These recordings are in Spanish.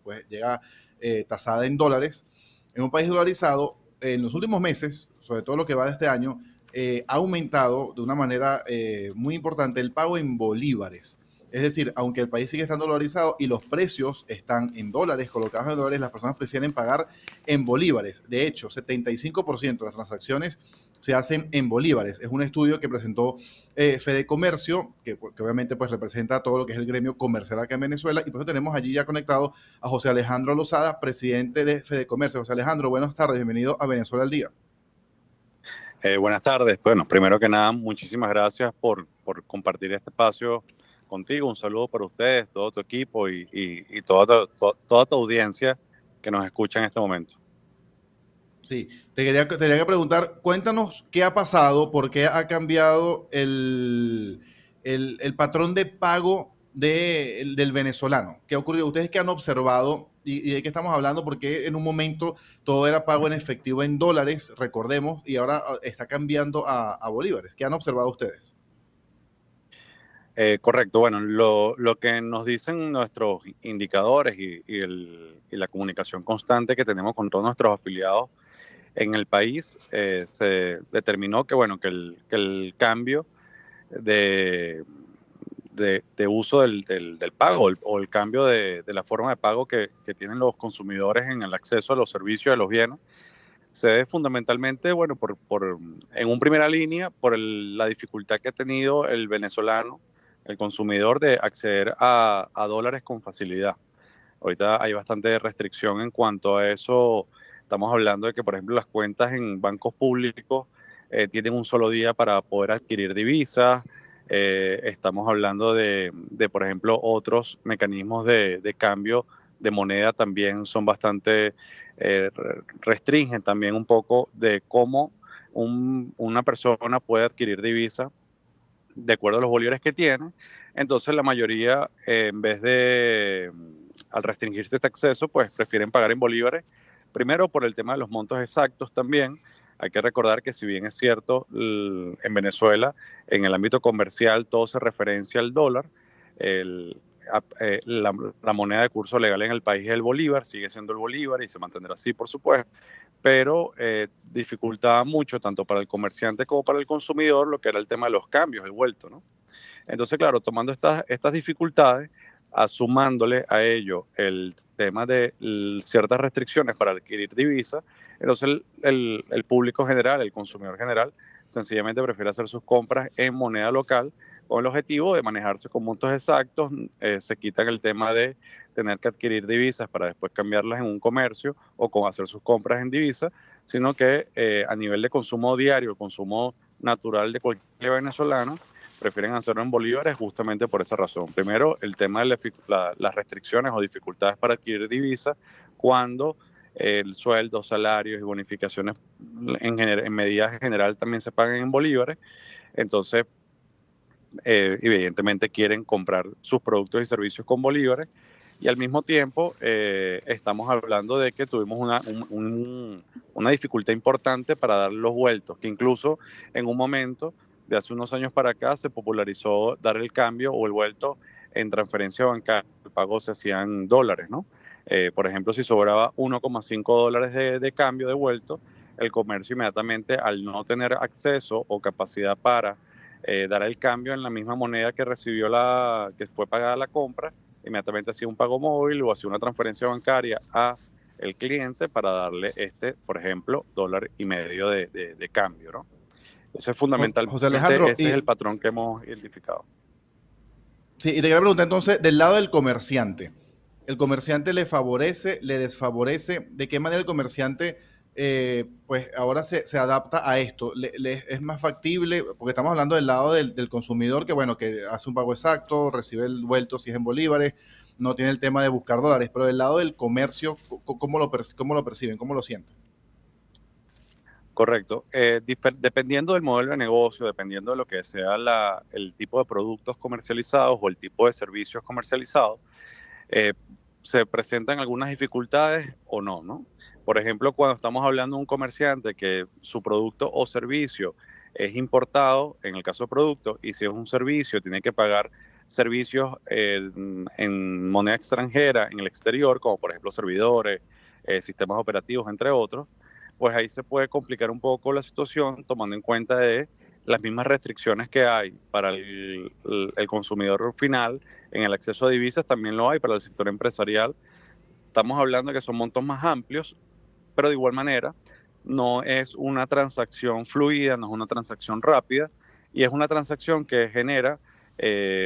pues llega tasada en dólares. En un país dolarizado, en los últimos meses, sobre todo lo que va de este año, ha aumentado de una manera muy importante el pago en bolívares. Es decir, aunque el país sigue estando dolarizado y los precios están en dólares, colocados en dólares, las personas prefieren pagar en bolívares. De hecho, 75% de las transacciones se hacen en bolívares. Es un estudio que presentó Fede Comercio, que obviamente pues representa todo lo que es el gremio comercial acá en Venezuela, y por eso tenemos allí ya conectado a José Alejandro Lozada, presidente de Fede Comercio. José Alejandro, buenas tardes, bienvenido a Venezuela al Día. Buenas tardes. Bueno, primero que nada, muchísimas gracias por compartir este espacio contigo. Un saludo para ustedes, todo tu equipo y toda tu audiencia que nos escucha en este momento. Sí, te quería que preguntar, cuéntanos qué ha pasado, por qué ha cambiado el patrón de pago del venezolano. ¿Qué ha ocurrido? ¿Ustedes qué han observado y de qué estamos hablando? Porque en un momento todo era pago en efectivo en dólares, recordemos, y ahora está cambiando a bolívares. ¿Qué han observado ustedes? Correcto. Bueno, lo que nos dicen nuestros indicadores y la comunicación constante que tenemos con todos nuestros afiliados en el país, se determinó que, bueno, que el cambio de, de uso del pago o el cambio de la forma de pago que tienen los consumidores en el acceso a los servicios, a los bienes, se debe fundamentalmente, bueno, en un primera línea, por la dificultad que ha tenido el venezolano, el consumidor, de acceder a dólares con facilidad. Ahorita hay bastante restricción en cuanto a eso. Estamos hablando de que, por ejemplo, las cuentas en bancos públicos tienen un solo día para poder adquirir divisas. Estamos hablando por ejemplo, otros mecanismos de cambio de moneda también son bastante, restringen también un poco de cómo una persona puede adquirir divisa de acuerdo a los bolívares que tiene. Entonces la mayoría, en vez de, al restringirse este acceso, pues prefieren pagar en bolívares, primero por el tema de los montos exactos también. Hay que recordar que, si bien es cierto, en Venezuela, en el ámbito comercial, todo se referencia al dólar. El, la moneda de curso legal en el país es el bolívar, sigue siendo el bolívar y se mantendrá así, por supuesto, pero dificultaba mucho tanto para el comerciante como para el consumidor lo que era el tema de los cambios, el vuelto, ¿no? Entonces, claro, tomando estas dificultades, sumándole a ello el tema de ciertas restricciones para adquirir divisas, entonces el público general, el consumidor general, sencillamente prefiere hacer sus compras en moneda local con el objetivo de manejarse con montos exactos. Se quitan el tema de tener que adquirir divisas para después cambiarlas en un comercio o con hacer sus compras en divisas, sino que a nivel de consumo diario, el consumo natural de cualquier venezolano, prefieren hacerlo en bolívares justamente por esa razón. Primero, el tema de las restricciones o dificultades para adquirir divisas, cuando el sueldo, salarios y bonificaciones en medida general también se pagan en bolívares. Entonces, evidentemente quieren comprar sus productos y servicios con bolívares, y al mismo tiempo estamos hablando de que tuvimos una dificultad importante para dar los vueltos, que incluso en un momento de hace unos años para acá se popularizó dar el cambio o el vuelto en transferencia bancaria. El pago se hacía en dólares, ¿no? Por ejemplo, si sobraba 1,5 dólares de cambio de vuelto, el comercio inmediatamente, al no tener acceso o capacidad para dar el cambio en la misma moneda que recibió que fue pagada la compra, inmediatamente hacía un pago móvil o hacía una transferencia bancaria a el cliente para darle por ejemplo, $1.50 de cambio, ¿no? Entonces, José fundamentalmente, Alejandro, ese es el patrón que hemos identificado. sí, y te quería preguntar entonces, del lado del comerciante, ¿el comerciante le favorece, le desfavorece? ¿De qué manera el comerciante pues ahora se adapta a esto? ¿Es más factible? Porque estamos hablando del lado del consumidor que, bueno, que hace un pago exacto, recibe el vuelto si es en bolívares, no tiene el tema de buscar dólares, pero del lado del comercio, ¿cómo lo perciben? ¿Cómo lo sienten? Correcto. Dependiendo del modelo de negocio, dependiendo de lo que sea el tipo de productos comercializados o el tipo de servicios comercializados, eh, se presentan algunas dificultades o no, ¿no? Por ejemplo, cuando estamos hablando de un comerciante que su producto o servicio es importado, en el caso de producto, y si es un servicio, tiene que pagar servicios en moneda extranjera en el exterior, como por ejemplo servidores, sistemas operativos, entre otros, pues ahí se puede complicar un poco la situación tomando en cuenta de las mismas restricciones que hay para el consumidor final en el acceso a divisas, también lo hay para el sector empresarial. Estamos hablando de que son montos más amplios, pero de igual manera no es una transacción fluida, no es una transacción rápida, y es una transacción que genera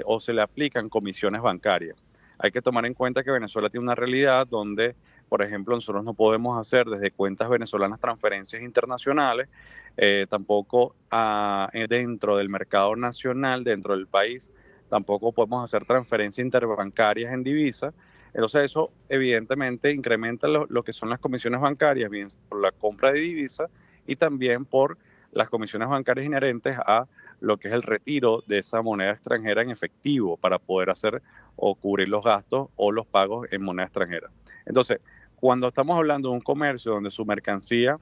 o se le aplican comisiones bancarias. Hay que tomar en cuenta que Venezuela tiene una realidad donde, por ejemplo, nosotros no podemos hacer desde cuentas venezolanas transferencias internacionales, tampoco dentro del mercado nacional, dentro del país, tampoco podemos hacer transferencias interbancarias en divisas. Entonces eso evidentemente incrementa lo que son las comisiones bancarias, bien por la compra de divisas y también por las comisiones bancarias inherentes a lo que es el retiro de esa moneda extranjera en efectivo para poder hacer o cubrir los gastos o los pagos en moneda extranjera. Entonces, cuando estamos hablando de un comercio donde su mercancía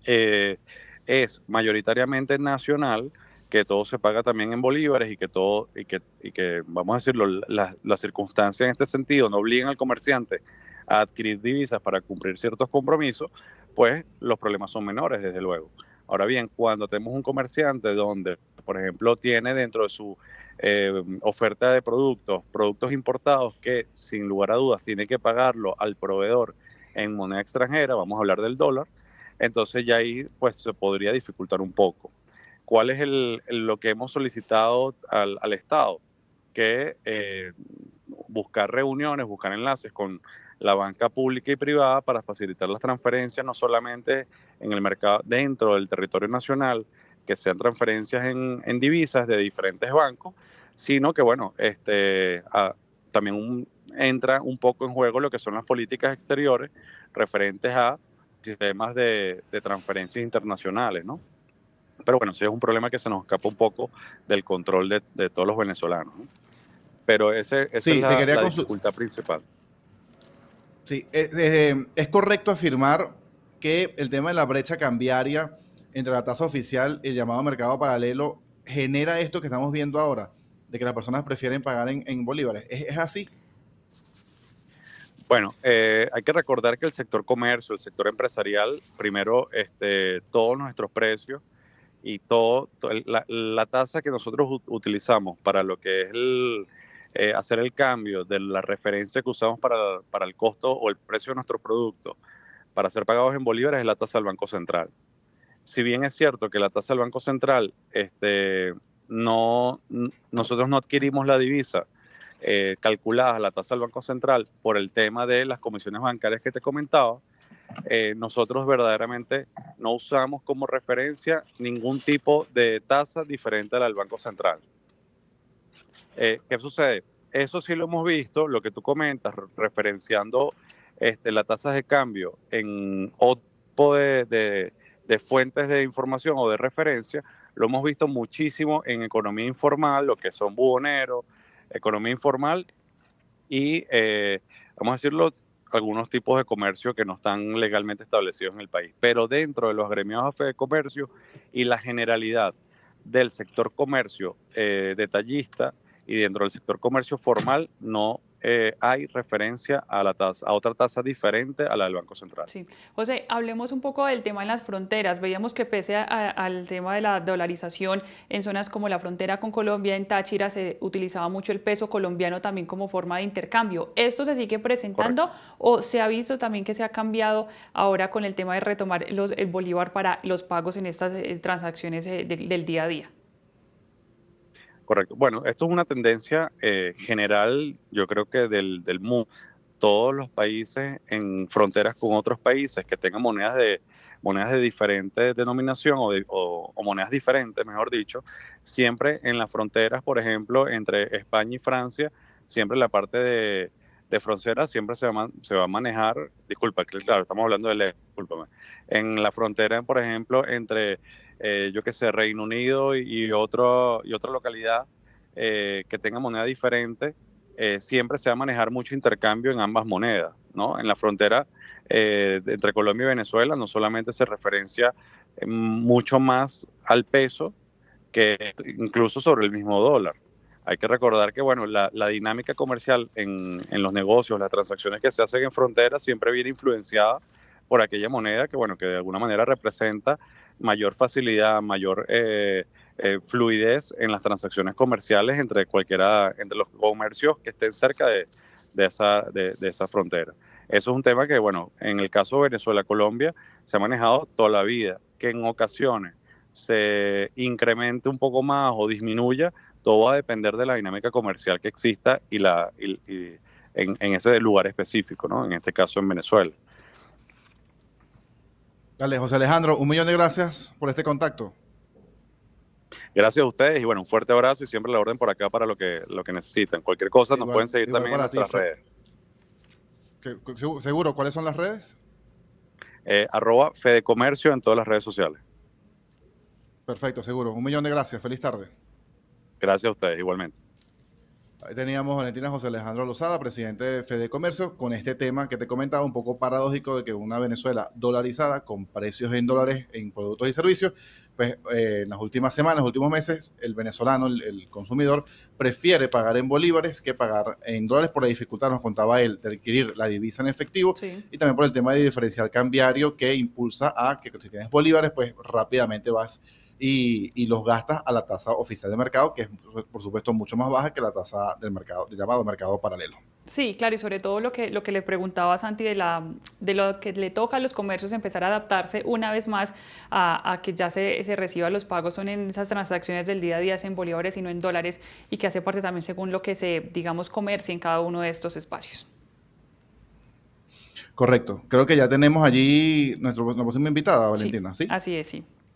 es mayoritariamente nacional, que todo se paga también en bolívares y que vamos a decirlo, las circunstancias en este sentido no obligan al comerciante a adquirir divisas para cumplir ciertos compromisos, pues los problemas son menores, desde luego. Ahora bien, cuando tenemos un comerciante donde, por ejemplo, tiene dentro de su oferta de productos importados que sin lugar a dudas tiene que pagarlo al proveedor en moneda extranjera, vamos a hablar del dólar, entonces ya ahí pues se podría dificultar un poco. ¿Cuál es lo que hemos solicitado al Estado? Que buscar reuniones, buscar enlaces con la banca pública y privada para facilitar las transferencias, no solamente en el mercado, dentro del territorio nacional, que sean transferencias en divisas de diferentes bancos, sino que, bueno, también entra un poco en juego lo que son las políticas exteriores referentes a sistemas de transferencias internacionales, ¿no? Pero bueno, sí es un problema que se nos escapa un poco del control de todos los venezolanos, ¿no? Pero esa es Sí, te quería la consultar. dificultad principal. Sí, es correcto afirmar que el tema de la brecha cambiaria entre la tasa oficial y el llamado mercado paralelo genera esto que estamos viendo ahora, de que las personas prefieren pagar en bolívares. ¿Es así? Bueno, hay que recordar que el sector comercio, el sector empresarial, primero, todos nuestros precios y la tasa que nosotros utilizamos para lo que es hacer el cambio de la referencia que usamos para el costo o el precio de nuestros productos para ser pagados en bolívares es la tasa del Banco Central. Si bien es cierto que la tasa del Banco Central, nosotros no adquirimos la divisa calculada la tasa del Banco Central por el tema de las comisiones bancarias que te comentaba, nosotros verdaderamente no usamos como referencia ningún tipo de tasa diferente a la del Banco Central. ¿Qué sucede? Eso sí lo hemos visto, lo que tú comentas, referenciando las tasas de cambio en otro tipo de fuentes de información o de referencia, lo hemos visto muchísimo en economía informal, lo que son buhoneros, economía informal y, vamos a decirlo, algunos tipos de comercio que no están legalmente establecidos en el país. Pero dentro de los agremiados de comercio y la generalidad del sector comercio detallista y dentro del sector comercio formal no hay referencia a a otra tasa diferente a la del Banco Central. Sí. José, hablemos un poco del tema en las fronteras. Veíamos que pese al tema de la dolarización en zonas como la frontera con Colombia, en Táchira, se utilizaba mucho el peso colombiano también como forma de intercambio. ¿Esto se sigue presentando? Correcto. ¿O se ha visto también que se ha cambiado ahora con el tema de retomar el bolívar para los pagos en estas transacciones del día a día? Correcto. Bueno, esto es una tendencia general, yo creo que del mundo. Todos los países en fronteras con otros países que tengan monedas de diferente denominación o monedas diferentes, mejor dicho, siempre en las fronteras, por ejemplo, entre España y Francia, siempre la parte de frontera siempre se va a manejar, disculpa, claro, estamos hablando discúlpame, en la frontera, por ejemplo, entre, yo qué sé, Reino Unido y otra localidad que tenga moneda diferente, siempre se va a manejar mucho intercambio en ambas monedas, ¿no? En la frontera entre Colombia y Venezuela no solamente se referencia mucho más al peso que incluso sobre el mismo dólar. Hay que recordar que, bueno, la dinámica comercial en los negocios, las transacciones que se hacen en frontera siempre viene influenciada por aquella moneda que, bueno, que de alguna manera representa mayor facilidad, mayor fluidez en las transacciones comerciales entre los comercios que estén cerca de esa frontera. Eso es un tema que, bueno, en el caso de Venezuela-Colombia se ha manejado toda la vida, que en ocasiones se incremente un poco más o disminuya, todo va a depender de la dinámica comercial que exista en ese lugar específico, ¿no? En este caso en Venezuela. Dale, José Alejandro, 1.000.000 de gracias por este contacto. Gracias a ustedes y bueno, un fuerte abrazo y siempre la orden por acá para lo que necesiten. Cualquier cosa nos pueden seguir también en nuestras redes. Seguro, ¿cuáles son las redes? @fedecomercio en todas las redes sociales. Perfecto, seguro. 1.000.000 de gracias. Feliz tarde. Gracias a ustedes, igualmente. Ahí teníamos a Valentina José Alejandro Lozada, presidente de Fede Comercio, con este tema que te comentaba, un poco paradójico de que una Venezuela dolarizada, con precios en dólares en productos y servicios, pues en las últimas semanas, los últimos meses, el venezolano, el consumidor, prefiere pagar en bolívares que pagar en dólares por la dificultad, nos contaba él, de adquirir la divisa en efectivo, Sí. y también por el tema de diferencial cambiario que impulsa a que si tienes bolívares, pues rápidamente vas y los gastas a la tasa oficial de mercado, que es, por supuesto, mucho más baja que la tasa del mercado, del llamado mercado paralelo. Sí, claro, y sobre todo lo que le preguntaba a Santi de lo que le toca a los comercios empezar a adaptarse una vez más a que ya se reciban los pagos son en esas transacciones del día a día, es en bolívares y no en dólares, y que hace parte también según lo que se, digamos, comercie en cada uno de estos espacios. Correcto. Creo que ya tenemos allí nuestra próxima invitada, Valentina, ¿sí? Así es, sí.